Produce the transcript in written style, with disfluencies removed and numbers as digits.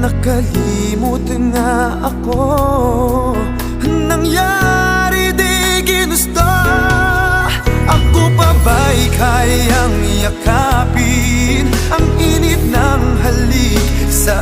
Nakalimot nga ako, nangyari di ginusto. Ako pa ba'y kayang yakapin ang init ng halik sa